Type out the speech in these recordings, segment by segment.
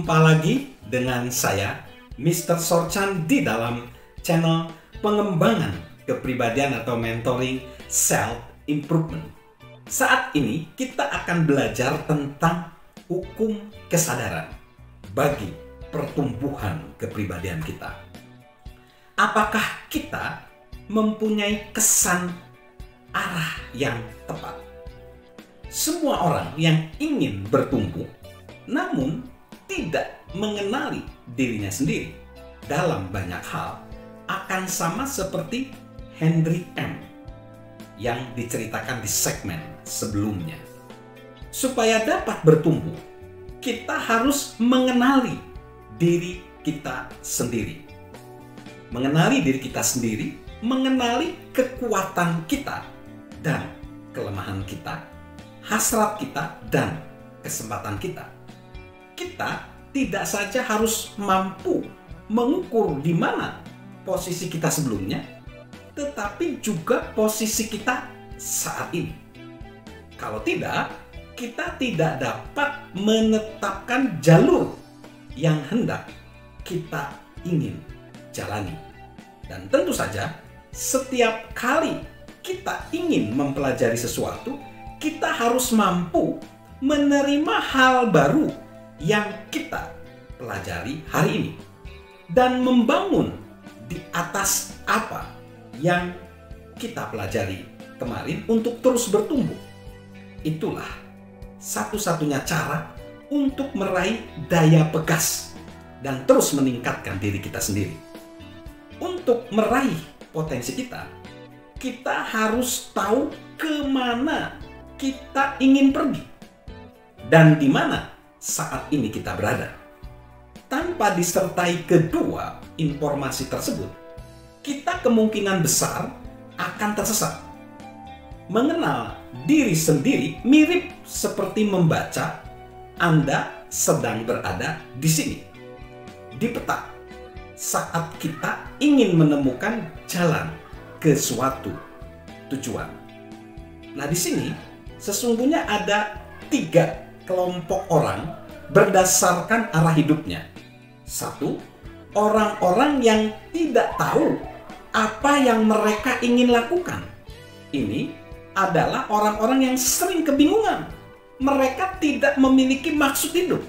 Jumpa lagi dengan saya, Mr. Sorchan, di dalam channel pengembangan kepribadian atau mentoring self improvement. Saat ini kita akan belajar tentang hukum kesadaran bagi pertumbuhan kepribadian kita. Apakah kita mempunyai kesan arah yang tepat? Semua orang yang ingin bertumbuh namun tidak mengenali dirinya sendiri dalam banyak hal akan sama seperti Henry M. yang diceritakan di segmen sebelumnya. Supaya dapat bertumbuh, kita harus mengenali diri kita sendiri. Mengenali diri kita sendiri, mengenali kekuatan kita dan kelemahan kita, hasrat kita dan kesempatan kita. Kita tidak saja harus mampu mengukur di mana posisi kita sebelumnya, tetapi juga posisi kita saat ini. Kalau tidak, kita tidak dapat menetapkan jalur yang hendak kita ingin jalani. Dan tentu saja, setiap kali kita ingin mempelajari sesuatu, kita harus mampu menerima hal baru yang kita pelajari hari ini dan membangun di atas apa yang kita pelajari kemarin untuk terus bertumbuh. Itulah satu-satunya cara untuk meraih daya pegas dan terus meningkatkan diri kita sendiri. Untuk meraih potensi kita, kita harus tahu kemana kita ingin pergi dan di mana saat ini kita berada. Tanpa disertai kedua informasi tersebut, kita kemungkinan besar akan tersesat. Mengenal diri sendiri mirip seperti membaca Anda sedang berada di sini, di peta, saat kita ingin menemukan jalan ke suatu tujuan. Nah, di sini sesungguhnya ada 3 kelompok orang berdasarkan arah hidupnya. 1. Orang-orang yang tidak tahu apa yang mereka ingin lakukan. Ini adalah orang-orang yang sering kebingungan. Mereka tidak memiliki maksud hidup.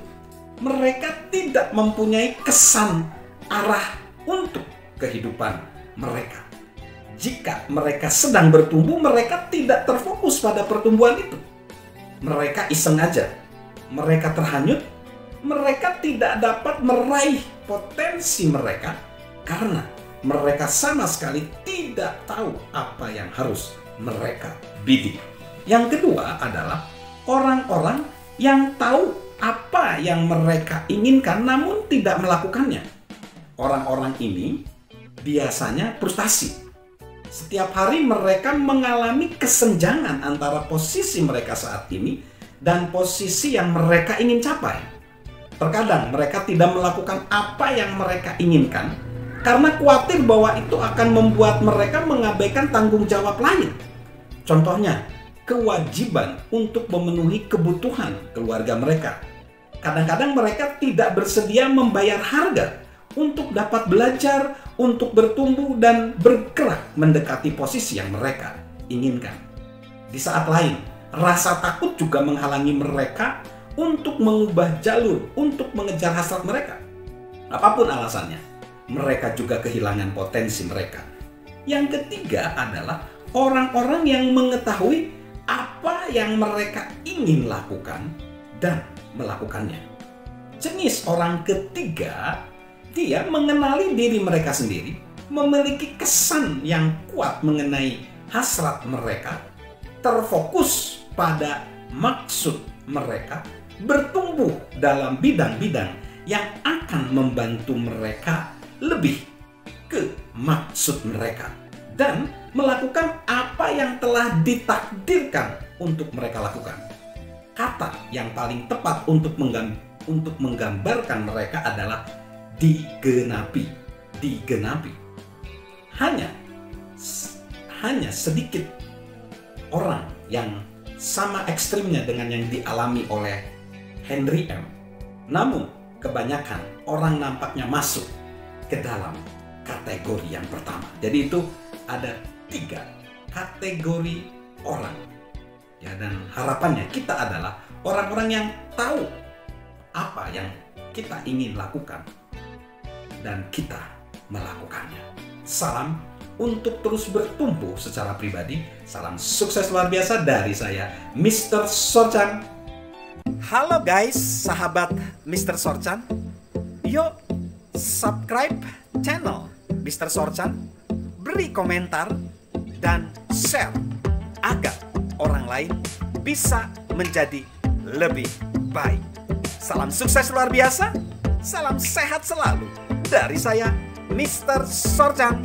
Mereka tidak mempunyai kesan arah untuk kehidupan mereka. Jika mereka sedang bertumbuh, mereka tidak terfokus pada pertumbuhan itu. Mereka iseng aja. Mereka terhanyut, mereka tidak dapat meraih potensi mereka karena mereka sama sekali tidak tahu apa yang harus mereka bidik. Yang kedua adalah orang-orang yang tahu apa yang mereka inginkan namun tidak melakukannya. Orang-orang ini biasanya frustasi. Setiap hari mereka mengalami kesenjangan antara posisi mereka saat ini dan posisi yang mereka ingin capai. Terkadang mereka tidak melakukan apa yang mereka inginkan karena khawatir bahwa itu akan membuat mereka mengabaikan tanggung jawab lain. Contohnya, kewajiban untuk memenuhi kebutuhan keluarga mereka. Kadang-kadang mereka tidak bersedia membayar harga untuk dapat belajar, untuk bertumbuh dan bergerak mendekati posisi yang mereka inginkan. Di saat lain, rasa takut juga menghalangi mereka untuk mengubah jalur, untuk mengejar hasrat mereka. Apapun alasannya, mereka juga kehilangan potensi mereka. Yang ketiga adalah orang-orang yang mengetahui apa yang mereka ingin lakukan dan melakukannya. Jenis orang ketiga, dia mengenali diri mereka sendiri, memiliki kesan yang kuat mengenai hasrat mereka, terfokus pada maksud mereka, bertumbuh dalam bidang-bidang yang akan membantu mereka lebih ke maksud mereka dan melakukan apa yang telah ditakdirkan untuk mereka lakukan. Kata yang paling tepat untuk menggambarkan mereka adalah digenapi. Digenapi. Hanya sedikit orang yang sama ekstrimnya dengan yang dialami oleh Henry M. Namun, kebanyakan orang nampaknya masuk ke dalam kategori yang pertama. Jadi itu ada 3 kategori orang. Ya, dan harapannya kita adalah orang-orang yang tahu apa yang kita ingin lakukan dan kita melakukannya. Salam untuk terus bertumbuh secara pribadi. Salam sukses luar biasa dari saya, Mr. Sorchan. Halo guys, sahabat Mr. Sorchan. Yuk subscribe channel Mr. Sorchan, beri komentar dan share agar orang lain bisa menjadi lebih baik. Salam sukses luar biasa, salam sehat selalu dari saya, Mr. Sorchan.